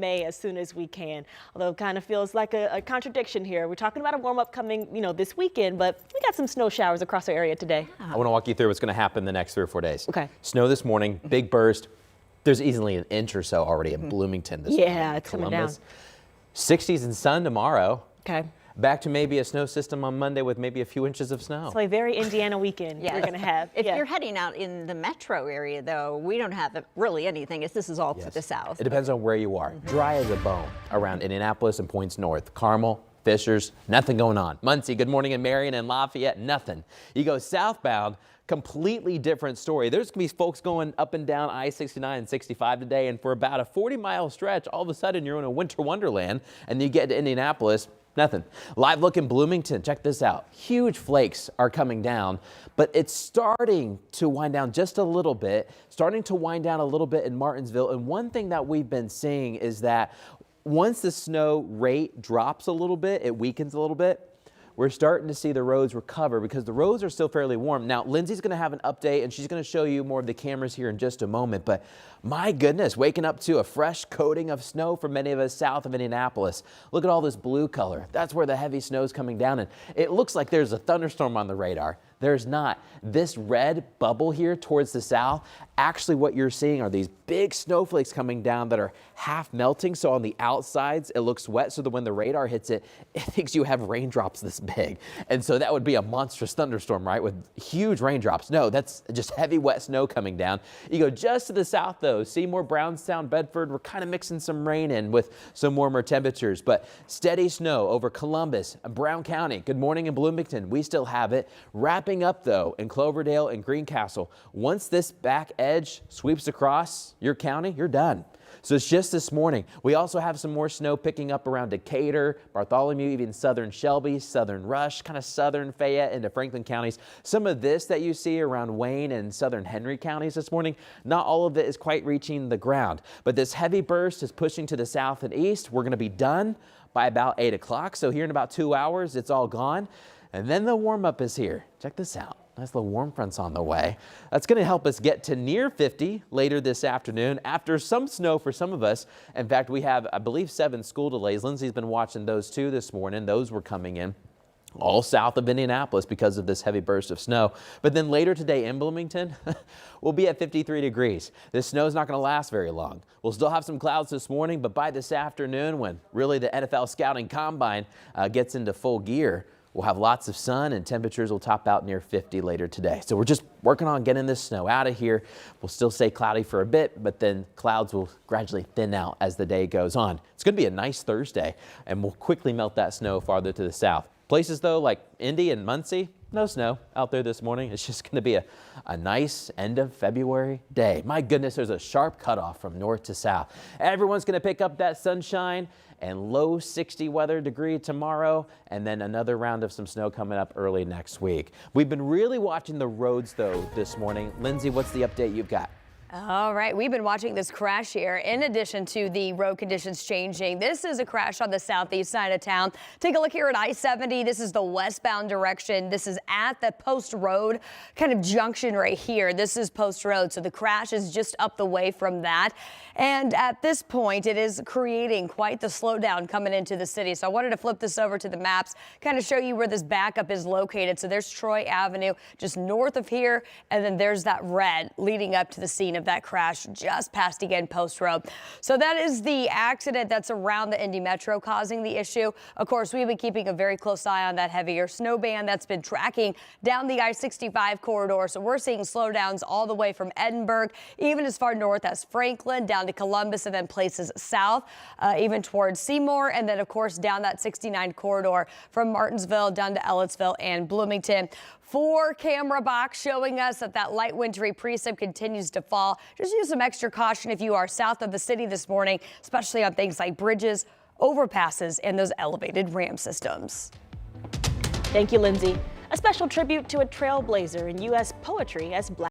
May as soon as we can, although it kind of feels like a contradiction here. We're talking about a warm up coming, this weekend, but we got some snow showers across our area today. I want to walk you through what's going to happen the next 3 or 4 days. Okay. Snow this morning, big burst. There's easily an inch or so already in Bloomington this morning. Yeah, it's coming down. 60s and sun tomorrow. Okay. Back to maybe a snow system on Monday with maybe a few inches of snow. So a very Indiana weekend we're going to have. If you're heading out in the metro area, though, we don't have really anything. This is all to the south. It depends on where you are. Dry as a bone around Indianapolis and points north. Carmel, Fishers, nothing going on. Muncie, good morning in Marion and Lafayette, nothing. You go southbound, completely different story. There's going to be folks going up and down I-69 and 65 today, and for about a 40-mile stretch, all of a sudden you're in a winter wonderland, and you get to Indianapolis, nothing. Live look in Bloomington. Check this out. Huge flakes are coming down, but it's starting to wind down just a little bit, starting to wind down a little bit in Martinsville. And one thing that we've been seeing is that once the snow rate drops a little bit, it weakens a little bit. We're starting to see the roads recover because the roads are still fairly warm. Now, Lindsay's going to have an update and she's going to show you more of the cameras here in just a moment. But my goodness, waking up to a fresh coating of snow for many of us south of Indianapolis. Look at all this blue color. That's where the heavy snow is coming down. And it looks like there's a thunderstorm on the radar. There's not. This red bubble here towards the south, actually what you're seeing are these big snowflakes coming down that are half melting. So on the outsides, it looks wet. So that when the radar hits it, it thinks you have raindrops this big. And so that would be a monstrous thunderstorm, right? With huge raindrops. No, that's just heavy wet snow coming down. You go just to the south though, Seymour, Brownstown, Bedford, we're kind of mixing some rain in with some warmer temperatures, but steady snow over Columbus and Brown County. Good morning in Bloomington. We still have it. Wrapping up though in Cloverdale and Greencastle. Once this back edge sweeps across your county, you're done. So it's just this morning. We also have some more snow picking up around Decatur, Bartholomew, even southern Shelby, southern Rush, kind of southern Fayette into Franklin counties. Some of this that you see around Wayne and southern Henry counties this morning, not all of it is quite reaching the ground. But this heavy burst is pushing to the south and east. We're going to be done by about 8 o'clock. So here in about 2 hours, it's all gone. And then the warm up is here. Check this out. Nice little warm front's on the way. That's going to help us get to near 50 later this afternoon after some snow for some of us. In fact, we have, I believe, 7 school delays. Lindsay's been watching those too this morning. Those were coming in all south of Indianapolis because of this heavy burst of snow. But then later today in Bloomington, we'll be at 53 degrees. This snow is not going to last very long. We'll still have some clouds this morning, but by this afternoon, when really the NFL scouting combine gets into full gear, we'll have lots of sun and temperatures will top out near 50 later today. So we're just working on getting this snow out of here. We'll still stay cloudy for a bit, but then clouds will gradually thin out as the day goes on. It's going to be a nice Thursday, and we'll quickly melt that snow farther to the south. Places though like Indy and Muncie, no snow out there this morning. It's just going to be a nice end of February day. My goodness, there's a sharp cutoff from north to south. Everyone's going to pick up that sunshine and low 60 weather degree tomorrow, and then another round of some snow coming up early next week. We've been really watching the roads though this morning. Lindsay, what's the update you've got? All right, we've been watching this crash here in addition to the road conditions changing. This is a crash on the southeast side of town. Take a look here at I-70. This is the westbound direction. This is at the Post Road kind of junction right here. This is Post Road, so the crash is just up the way from that. And at this point, it is creating quite the slowdown coming into the city. So I wanted to flip this over to the maps, kind of show you where this backup is located. So there's Troy Avenue just north of here, and then there's that red leading up to the scene of that crash just past again Post Road. So that is the accident that's around the Indy Metro causing the issue. Of course, we've been keeping a very close eye on that heavier snow band that's been tracking down the I-65 corridor. So we're seeing slowdowns all the way from Edinburgh, even as far north as Franklin, down to Columbus, and then places south, even towards Seymour, and then of course down that 69 corridor from Martinsville down to Ellettsville and Bloomington. 4 camera box showing us that light wintry precip continues to fall. Just use some extra caution if you are south of the city this morning, especially on things like bridges, overpasses, and those elevated ram systems. Thank you, Lindsay. A special tribute to a trailblazer in U.S. poetry as Black